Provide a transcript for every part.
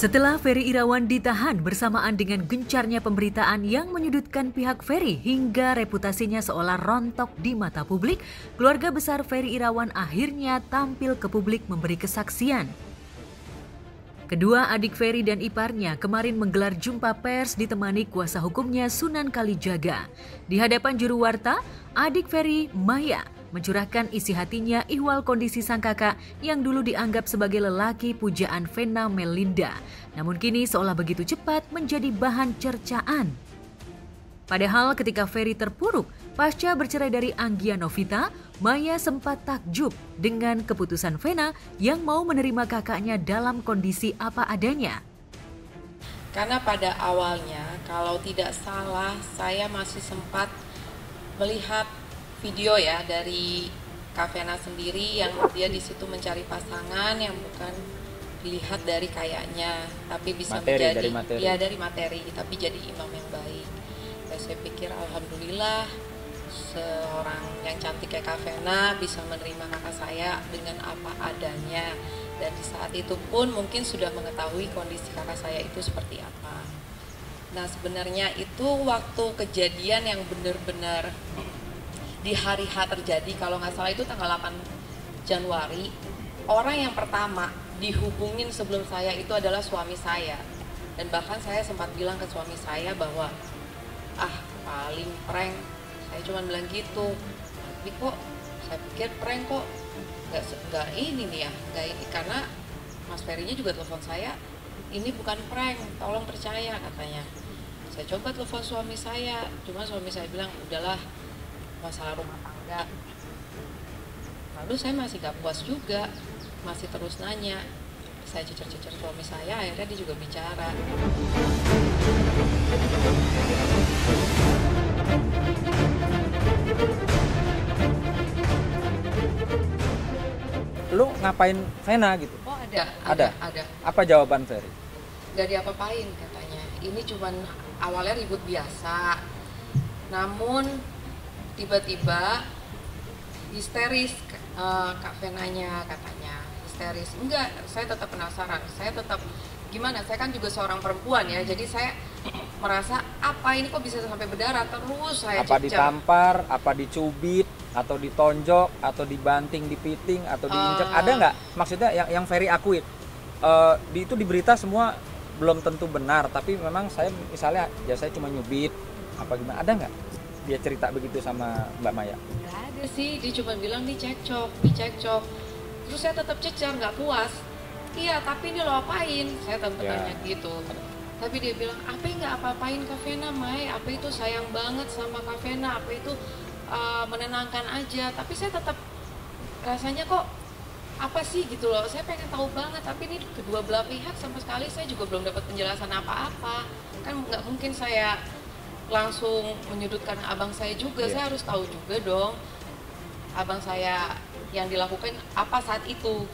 Setelah Ferry Irawan ditahan bersamaan dengan gencarnya pemberitaan yang menyudutkan pihak Ferry hingga reputasinya seolah rontok di mata publik, keluarga besar Ferry Irawan akhirnya tampil ke publik memberi kesaksian. Kedua adik Ferry dan iparnya kemarin menggelar jumpa pers ditemani kuasa hukumnya Sunan Kalijaga. Di hadapan juru warta, adik Ferry, Maya, mencurahkan isi hatinya ihwal kondisi sang kakak yang dulu dianggap sebagai lelaki pujaan Vena Melinda, namun kini seolah begitu cepat menjadi bahan cercaan. Padahal ketika Ferry terpuruk pasca bercerai dari Anggia Novita, Maya sempat takjub dengan keputusan Vena yang mau menerima kakaknya dalam kondisi apa adanya. Karena pada awalnya, kalau tidak salah, saya masih sempat melihat video ya dari Kak Vena sendiri yang dia di situ mencari pasangan yang bukan dilihat dari kayaknya, tapi bisa dari materi, tapi jadi imam yang baik. Dan saya pikir alhamdulillah seorang yang cantik kayak Kak Vena bisa menerima kakak saya dengan apa adanya, dan di saat itu pun mungkin sudah mengetahui kondisi kakak saya itu seperti apa. Nah sebenarnya itu waktu kejadian yang benar-benar di hari H terjadi, kalau nggak salah itu tanggal 8 Januari, orang yang pertama dihubungin sebelum saya itu adalah suami saya. Dan bahkan saya sempat bilang ke suami saya bahwa, paling prank, saya cuma bilang gitu. Tapi kok, saya pikir prank kok, nggak ini nih ya, nggak ini. Karena Mas Ferry-nya juga telepon saya, ini bukan prank, tolong percaya katanya. Saya coba telepon suami saya, cuma suami saya bilang, udahlah, masalah rumah tangga. Lalu saya masih gak puas juga, masih terus nanya. Saya cecer-cecer suami saya, akhirnya dia juga bicara. Lu ngapain Vena gitu? Oh ada. Apa jawaban Ferry? Gak diapa-apain katanya. Ini cuman awalnya ribut biasa, namun tiba-tiba histeris Kak Venanya katanya, histeris. Enggak, saya tetap penasaran, saya tetap gimana, saya kan juga seorang perempuan ya, jadi saya merasa apa ini kok bisa sampai berdarah, terus saya apa ditampar, apa dicubit, atau ditonjok, atau dibanting, dipiting, atau diinjak, ada nggak? Maksudnya yang Ferry akuin, itu di berita semua belum tentu benar, tapi memang saya misalnya ya saya cuma nyubit, apa gimana, ada nggak? Dia cerita begitu sama Mbak Maya? Gak ada sih, dia cuma bilang dicekcok. Terus saya tetap cecer, gak puas. Iya, tapi ini lo apain? Saya tetap tanya gitu. Tapi dia bilang, apa yang gak apa-apain Kak Vena, Mai? Apa itu sayang banget sama Kak Vena? Apa itu menenangkan aja? Tapi saya tetap rasanya kok apa sih gitu loh. Saya pengen tahu banget, tapi ini kedua belah pihak sama sekali saya juga belum dapat penjelasan apa-apa. Kan nggak mungkin saya langsung menyudutkan abang saya juga, saya harus tahu juga dong abang saya yang dilakukan apa saat itu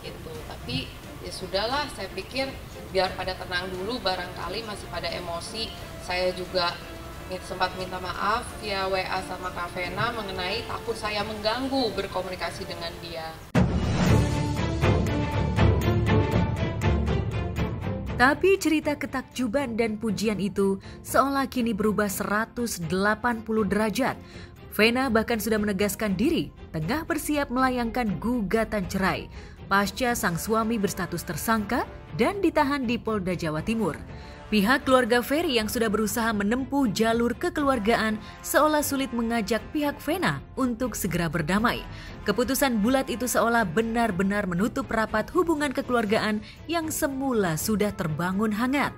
gitu. Tapi ya sudahlah, saya pikir biar pada tenang dulu, barangkali masih pada emosi. Saya juga sempat minta maaf via WA sama Kak Vena mengenai takut saya mengganggu berkomunikasi dengan dia. Tapi cerita ketakjuban dan pujian itu seolah kini berubah 180 derajat. Vena bahkan sudah menegaskan diri tengah bersiap melayangkan gugatan cerai pasca sang suami berstatus tersangka dan ditahan di Polda Jawa Timur. Pihak keluarga Ferry yang sudah berusaha menempuh jalur kekeluargaan seolah sulit mengajak pihak Vena untuk segera berdamai. Keputusan bulat itu seolah benar-benar menutup rapat hubungan kekeluargaan yang semula sudah terbangun hangat.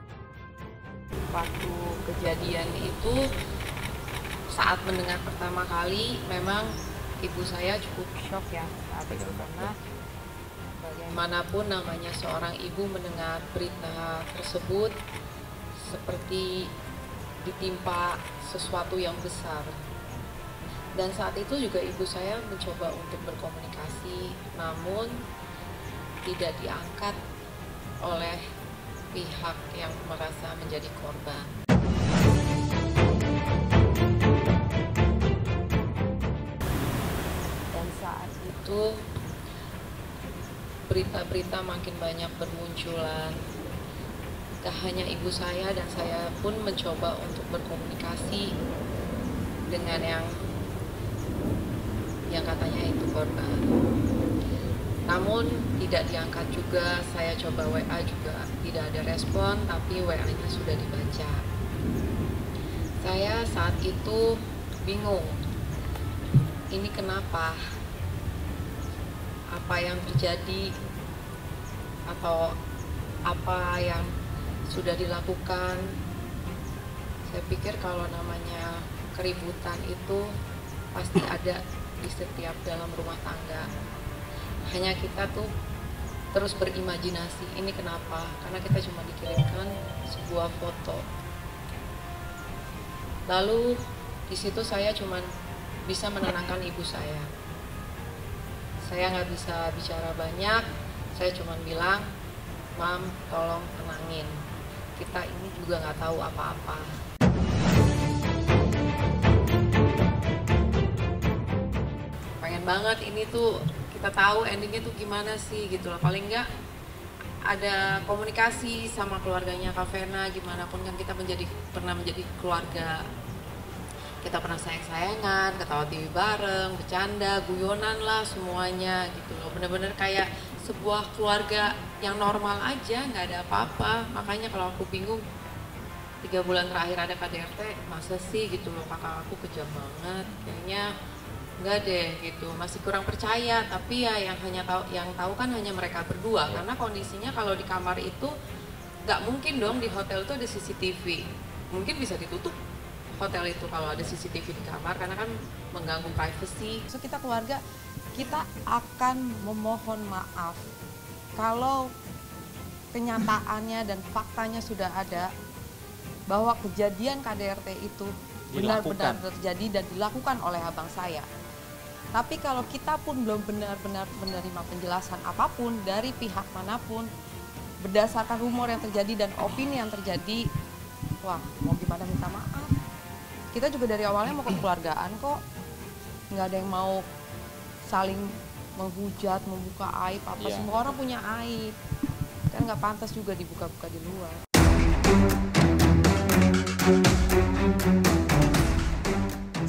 Waktu kejadian itu, saat mendengar pertama kali, memang ibu saya cukup shock ya saat itu, karena bagaimanapun namanya seorang ibu mendengar berita tersebut seperti ditimpa sesuatu yang besar. Dan saat itu juga ibu saya mencoba untuk berkomunikasi, namun tidak diangkat oleh pihak yang merasa menjadi korban. Dan saat itu berita-berita makin banyak bermunculan Gak hanya ibu saya, dan saya pun mencoba untuk berkomunikasi dengan yang katanya itu korban. Namun tidak diangkat juga. Saya coba WA juga tidak ada respon, tapi WA-nya sudah dibaca. Saya saat itu bingung, ini kenapa? Apa yang terjadi? Atau apa yang sudah dilakukan? Saya pikir kalau namanya keributan itu pasti ada di setiap dalam rumah tangga. Hanya kita tuh terus berimajinasi, ini kenapa? Karena kita cuma dikirimkan sebuah foto. Lalu di situ saya cuma bisa menenangkan ibu saya. Saya nggak bisa bicara banyak. Saya cuma bilang, Mam, tolong tenangin. Kita ini juga nggak tahu apa-apa. Pengen banget ini tuh kita tahu endingnya tuh gimana sih gitu loh. Paling nggak ada komunikasi sama keluarganya Kak Vena, gimana pun kan kita pernah menjadi keluarga. Kita pernah sayang-sayangan, ketawa TV bareng, bercanda, guyonan lah semuanya gitu loh. Bener-bener kayak sebuah keluarga yang normal aja, nggak ada apa-apa. Makanya kalau aku bingung, 3 bulan terakhir ada KDRT, masa sih gitu loh, kakak aku kejam banget. Kayaknya nggak deh gitu, masih kurang percaya. Tapi ya yang tahu kan hanya mereka berdua, karena kondisinya kalau di kamar itu nggak mungkin dong di hotel itu ada CCTV. Mungkin bisa ditutup hotel itu kalau ada CCTV di kamar, karena kan mengganggu privacy. So kita keluarga, kita akan memohon maaf kalau kenyataannya dan faktanya sudah ada bahwa kejadian KDRT itu benar-benar terjadi dan dilakukan oleh abang saya. Tapi kalau kita pun belum benar-benar menerima penjelasan apapun dari pihak manapun berdasarkan rumor yang terjadi dan opini yang terjadi, wah mau gimana minta maaf. Kita juga dari awalnya mau kekeluargaan kok, nggak ada yang mau saling menghujat, membuka aib apa. Yeah. Semua orang punya aib, kan nggak pantas juga dibuka-buka di luar.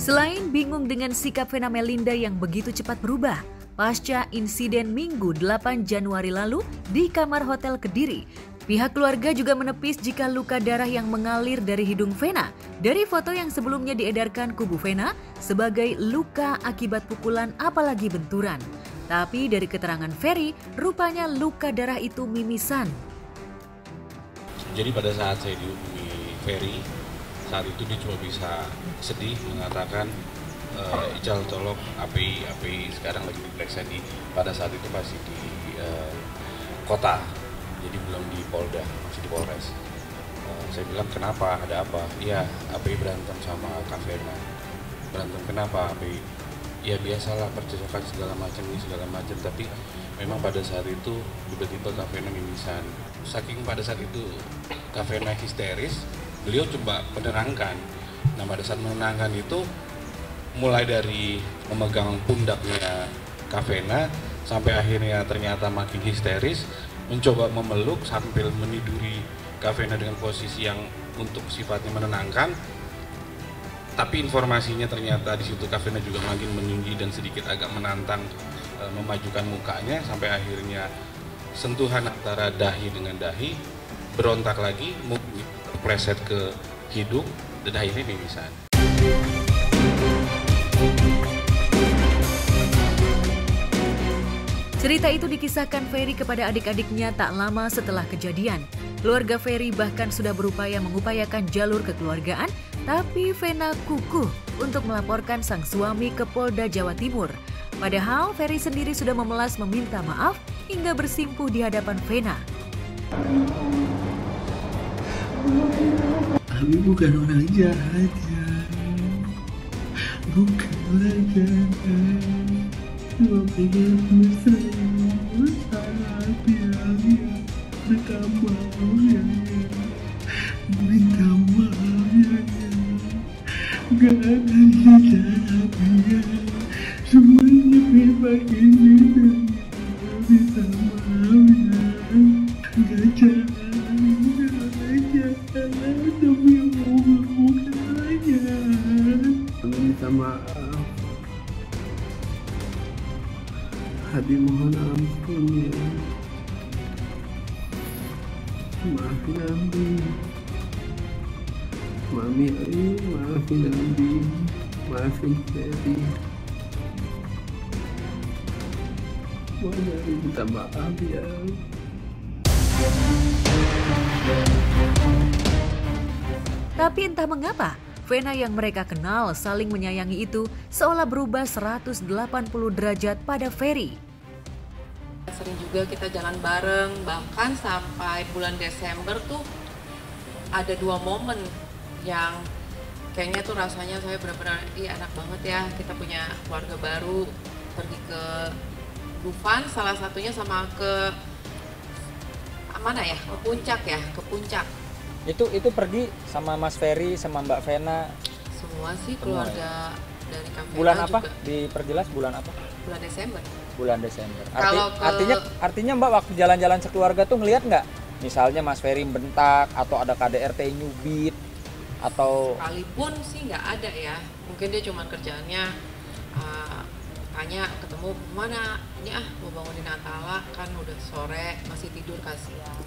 Selain bingung dengan sikap Vena Melinda yang begitu cepat berubah pasca insiden Minggu 8 Januari lalu di kamar hotel Kediri, pihak keluarga juga menepis jika luka darah yang mengalir dari hidung Vena dari foto yang sebelumnya diedarkan kubu Vena sebagai luka akibat pukulan apalagi benturan. Tapi dari keterangan Ferry, rupanya luka darah itu mimisan. Jadi pada saat saya dihubungi Ferry, saat itu dia cuma bisa sedih mengatakan Ical tolong API sekarang lagi diperiksa pada saat itu masih di kota, jadi belum di Polda, masih di Polres. Saya bilang kenapa, ada apa? Iya, API berantem sama Kak Vena. Berantem kenapa API? Ya biasalah, percocokan segala macam, tapi memang pada saat itu tiba-tiba Kak Vena mimisan. Saking pada saat itu Kak Vena histeris, beliau coba menerangkan. Nah pada saat menenangkan itu mulai dari memegang pundaknya Kak Vena sampai akhirnya ternyata makin histeris, mencoba memeluk sambil meniduri Kak Vena dengan posisi yang untuk sifatnya menenangkan. Tapi informasinya ternyata di situ Kak Vena juga makin meninggi dan sedikit agak menantang, memajukan mukanya sampai akhirnya sentuhan antara dahi dengan dahi, berontak lagi, preset ke hidung dan akhirnya mimisan. Cerita itu dikisahkan Ferry kepada adik-adiknya tak lama setelah kejadian. Keluarga Ferry bahkan sudah berupaya mengupayakan jalur kekeluargaan, tapi Vena kukuh untuk melaporkan sang suami ke Polda Jawa Timur. Padahal Ferry sendiri sudah memelas meminta maaf hingga bersimpuh di hadapan Vena. Abi bukan orang jahat ya, bukan orang jahat. Cuma pengen bersama salah bilang ya, minta maaf ya, minta maaf ya, gak ada jahat ya, semuanya bebas ini minta maaf ya, gak jahat. Abi mohon ampun ya. Maafin Abi. Mami, ayo maafin Abi. Maafin Ferry. Mohon Abi minta maaf ya. Tapi entah mengapa, Vena yang mereka kenal saling menyayangi itu seolah berubah 180 derajat pada Ferry. Sering juga kita jalan bareng, bahkan sampai bulan Desember tuh ada 2 momen yang kayaknya tuh rasanya saya benar-benar enak banget ya, kita punya keluarga baru, pergi ke Dufan salah satunya, sama ke mana ya, ke Puncak. Itu pergi sama Mas Ferry sama Mbak Vena. Semua sih keluarga dari Kak Vena. Bulan apa? Juga. Diperjelas bulan apa? Bulan Desember. Bulan Desember. Kalau Artinya Mbak waktu jalan-jalan sekeluarga tuh ngelihat nggak? Misalnya Mas Ferry bentak atau ada KDRT nyubit atau sekalipun sih nggak ada ya. Mungkin dia cuma kerjaannya tanya ketemu mana ini, mau bangunin Natala kan udah sore masih tidur kasihan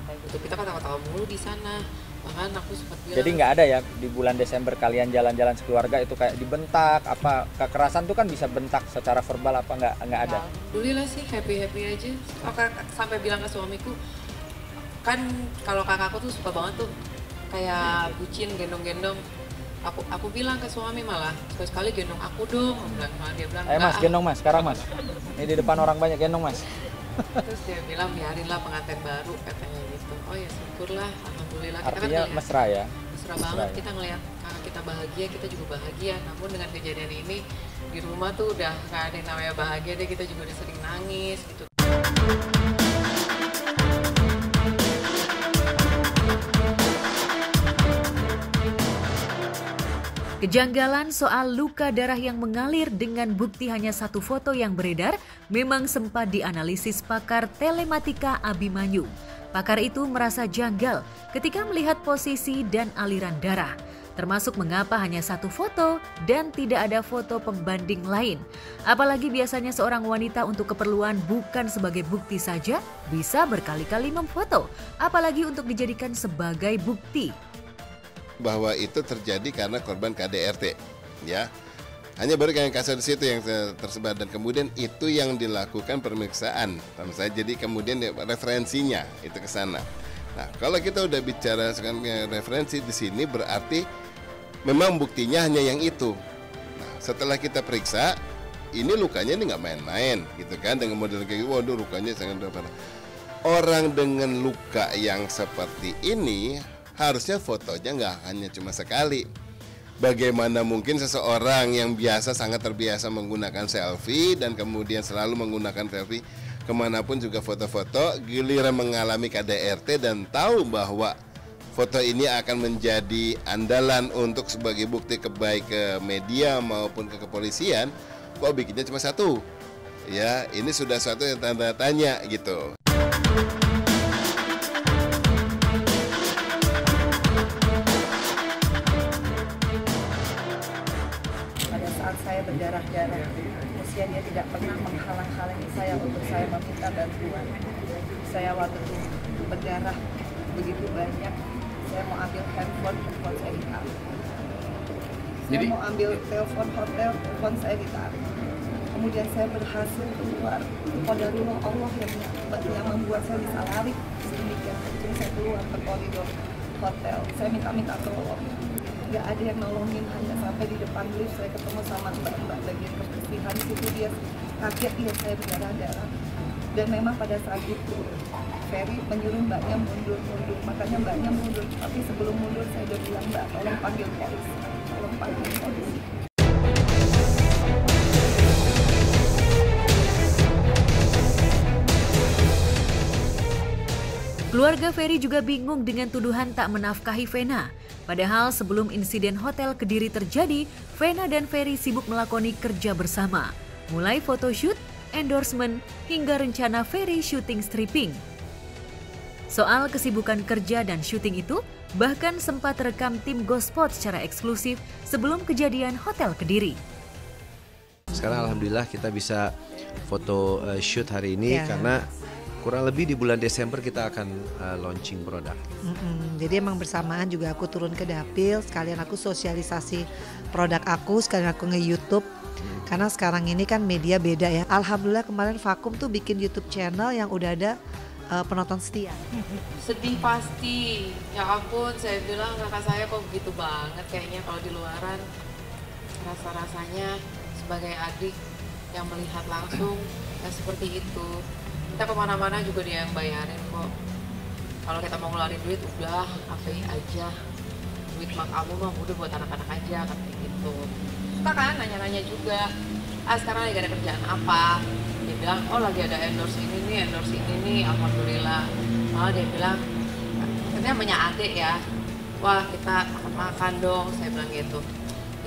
kayak gitu. Kita ketawa-tawa mulu di sana, bahkan aku sempat bilang. Jadi nggak ada ya di bulan Desember kalian jalan-jalan sekeluarga itu kayak dibentak apa kekerasan tuh kan bisa bentak secara verbal apa nggak ada? Alhamdulillah sih happy aja. Sampai bilang ke suamiku kan kalau kakakku tuh suka banget tuh kayak bucin gendong-gendong. Aku bilang ke suami malah sekali gendong aku dong. Dia bilang Ayo Mas, gendong Mas, sekarang Mas. Ini di depan orang banyak, gendong Mas. Terus dia bilang biarinlah pengantin baru katanya gitu. Oh ya syukurlah, alhamdulillah. Kita Artinya kan mesra ya? Mesra banget ya. Kita ngelihat kakak kita bahagia, kita juga bahagia. Namun dengan kejadian ini di rumah tuh udah gak ada yang namanya bahagia deh, kita juga udah sering nangis gitu. Kejanggalan soal luka darah yang mengalir dengan bukti hanya satu foto yang beredar memang sempat dianalisis pakar telematika Abimanyu. Pakar itu merasa janggal ketika melihat posisi dan aliran darah, termasuk mengapa hanya satu foto dan tidak ada foto pembanding lain. Apalagi biasanya seorang wanita untuk keperluan bukan sebagai bukti saja bisa berkali-kali memfoto, apalagi untuk dijadikan sebagai bukti. Bahwa itu terjadi karena korban KDRT, ya. Hanya baru yang kasus di situ yang tersebar dan kemudian itu yang dilakukan pemeriksaan, jadi kemudian referensinya itu ke sana. Nah, kalau kita udah bicara sekarang referensi di sini berarti memang buktinya hanya yang itu. Nah, setelah kita periksa, ini lukanya ini nggak main-main, gitu kan? Dengan model kayak gitu, waduh lukanya sangat parah. Orang dengan luka yang seperti ini harusnya fotonya nggak hanya cuma sekali. Bagaimana mungkin seseorang yang sangat terbiasa menggunakan selfie dan kemudian selalu menggunakan selfie kemanapun juga foto-foto, giliran mengalami KDRT dan tahu bahwa foto ini akan menjadi andalan untuk sebagai bukti baik ke media maupun ke kepolisian, kok bikinnya cuma satu? Ya, ini sudah suatu yang tanda tanya gitu. Saya berdarah-darah, usia dia tidak pernah menghalang-halangi saya untuk saya meminta bantuan. Saya waktu itu berdarah begitu banyak, saya mau ambil handphone saya ditarik. Saya mau ambil telepon hotel saya ditarik. Kemudian saya berhasil keluar, qadarullah Allah yang membuat saya bisa lari sedemikian kecil. Saya keluar ke koridor hotel, saya minta tolong. Nggak ada yang nolongin, hanya sampai di depan lift saya ketemu sama mbak-mbak bagian kebersihan. Situ dia kaget lihat saya berdarah-darah. Dan memang pada saat itu Ferry menyuruh mbaknya mundur, makanya mbaknya mundur. Tapi sebelum mundur saya udah bilang, Mbak tolong panggil polisi, tolong panggil polisi. Keluarga Ferry juga bingung dengan tuduhan tak menafkahi Vena. Padahal sebelum insiden hotel Kediri terjadi, Vena dan Ferry sibuk melakoni kerja bersama. Mulai photoshoot, endorsement, hingga rencana Ferry syuting stripping. Soal kesibukan kerja dan syuting itu, bahkan sempat rekam tim Gospot secara eksklusif sebelum kejadian hotel Kediri. sekarang alhamdulillah kita bisa foto shoot hari ini karena kurang lebih di bulan Desember kita akan launching produk. Jadi emang bersamaan juga aku turun ke dapil, sekalian aku sosialisasi produk aku, sekalian aku nge-YouTube. Karena sekarang ini kan media beda ya. Alhamdulillah kemarin Vakum tuh bikin YouTube channel yang udah ada penonton setia. Sedih pasti. Ya ampun, saya bilang kakak saya kok begitu banget kayaknya kalau di luaran. Rasa-rasanya sebagai adik yang melihat langsung ya seperti itu. Kita kemana-mana juga dia yang bayarin kok. Kalau kita mau ngeluarin duit udah API aja. Duit mak kamu mah udah buat anak-anak aja katanya gitu. Kita kan nanya-nanya juga. Sekarang lagi ada kerjaan apa? Dia bilang, oh lagi ada endorse ini nih, alhamdulillah. Malah dia bilang, katanya punya adik ya. Wah kita makan dong, saya bilang gitu.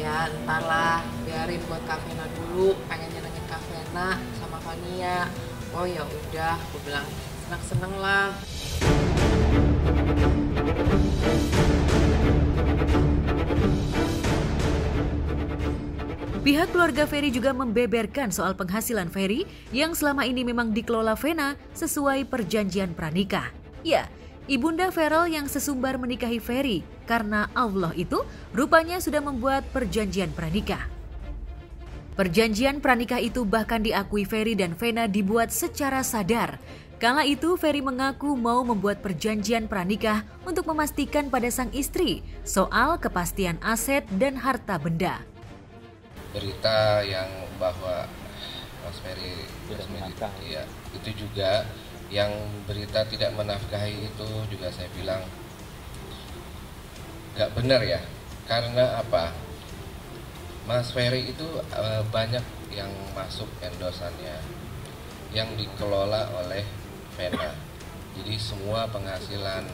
Ya entarlah, biarin buat Kak Vena dulu, pengen nyenengin Kak Vena sama Fania. Oh ya udah, aku bilang seneng-seneng lah. Pihak keluarga Ferry juga membeberkan soal penghasilan Ferry yang selama ini memang dikelola Vena sesuai perjanjian pranikah. Ya, Ibunda Ferel yang sesumbar menikahi Ferry karena Allah itu rupanya sudah membuat perjanjian pranikah. Perjanjian pranikah itu bahkan diakui Ferry dan Vena dibuat secara sadar. Kala itu Ferry mengaku mau membuat perjanjian pranikah untuk memastikan pada sang istri soal kepastian aset dan harta benda. Berita yang bahwa Mas Ferry ya, itu juga yang berita tidak menafkahi itu juga saya bilang nggak benar ya. Karena apa? Mas Ferry itu banyak yang masuk endorsannya yang dikelola oleh Vena. Jadi semua penghasilan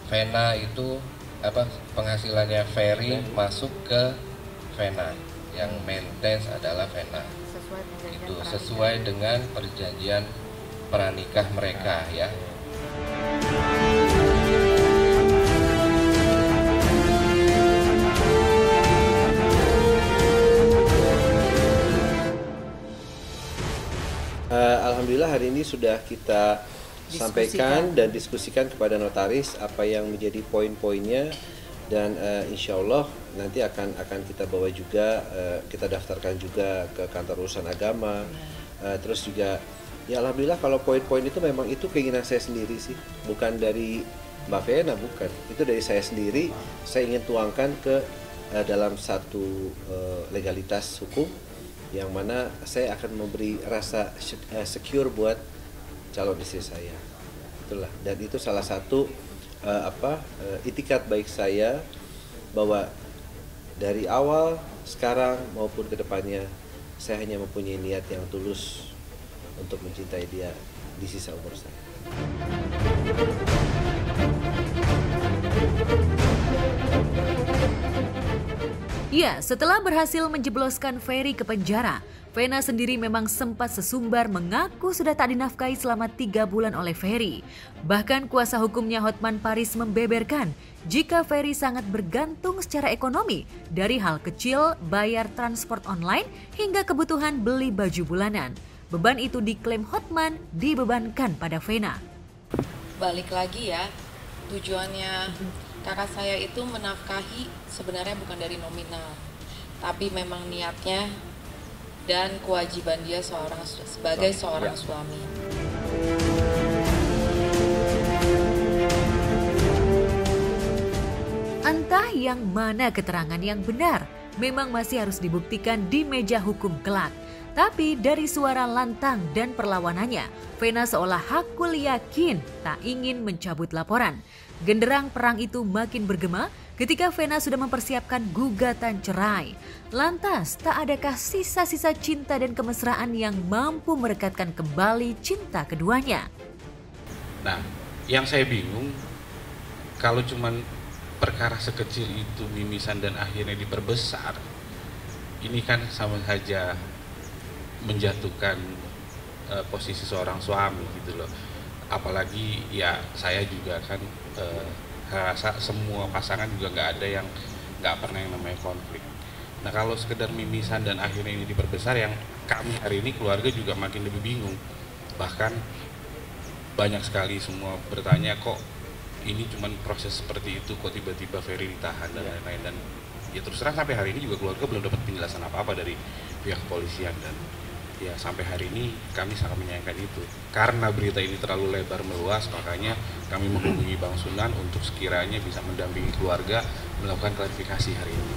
Vena itu penghasilannya Ferry masuk ke Vena. Yang maintenance adalah Vena. Itu sesuai dengan perjanjian pranikah mereka ya. Alhamdulillah hari ini sudah kita sampaikan dan diskusikan kepada notaris apa yang menjadi poin-poinnya dan insya Allah nanti akan kita bawa juga, kita daftarkan juga ke kantor urusan agama. Terus juga ya alhamdulillah kalau poin-poin itu memang itu keinginan saya sendiri sih, bukan dari Mbak Vena, bukan, itu dari saya sendiri. Saya ingin tuangkan ke dalam satu legalitas hukum yang mana saya akan memberi rasa secure buat calon istri saya. Itulah, dan itu salah satu itikat baik saya bahwa dari awal, sekarang maupun kedepannya saya hanya mempunyai niat yang tulus untuk mencintai dia di sisa umur saya. Ya, setelah berhasil menjebloskan Ferry ke penjara, Vena sendiri memang sempat sesumbar mengaku sudah tak dinafkahi selama 3 bulan oleh Ferry. Bahkan kuasa hukumnya Hotman Paris membeberkan jika Ferry sangat bergantung secara ekonomi dari hal kecil bayar transport online hingga kebutuhan beli baju bulanan. Beban itu diklaim Hotman dibebankan pada Vena. Balik lagi ya, tujuannya kakak saya itu menafkahi sebenarnya bukan dari nominal, tapi memang niatnya dan kewajiban dia sebagai seorang suami. Entah yang mana keterangan yang benar, memang masih harus dibuktikan di meja hukum kelak. Tapi dari suara lantang dan perlawanannya, Vena seolah hakul yakin tak ingin mencabut laporan. Genderang perang itu makin bergema ketika Vena sudah mempersiapkan gugatan cerai. Lantas, tak adakah sisa-sisa cinta dan kemesraan yang mampu merekatkan kembali cinta keduanya? Nah, yang saya bingung, kalau cuman perkara sekecil itu mimisan dan akhirnya diperbesar, ini kan sama saja menjatuhkan posisi seorang suami gitu loh. Apalagi ya saya juga kan rasa semua pasangan juga nggak ada yang nggak pernah yang namanya konflik. Nah kalau sekedar mimisan dan akhirnya ini diperbesar, yang kami hari ini keluarga juga makin lebih bingung. Bahkan banyak sekali semua bertanya, kok ini cuman proses seperti itu, kok tiba-tiba Ferry ditahan dan lain-lain. Dan ya terus terang sampai hari ini juga keluarga belum dapat penjelasan apa-apa dari pihak kepolisian. Dan ya sampai hari ini kami sangat menyayangkan itu. Karena berita ini terlalu lebar meluas, makanya kami menghubungi Bang Sunan untuk sekiranya bisa mendampingi keluarga melakukan klarifikasi hari ini.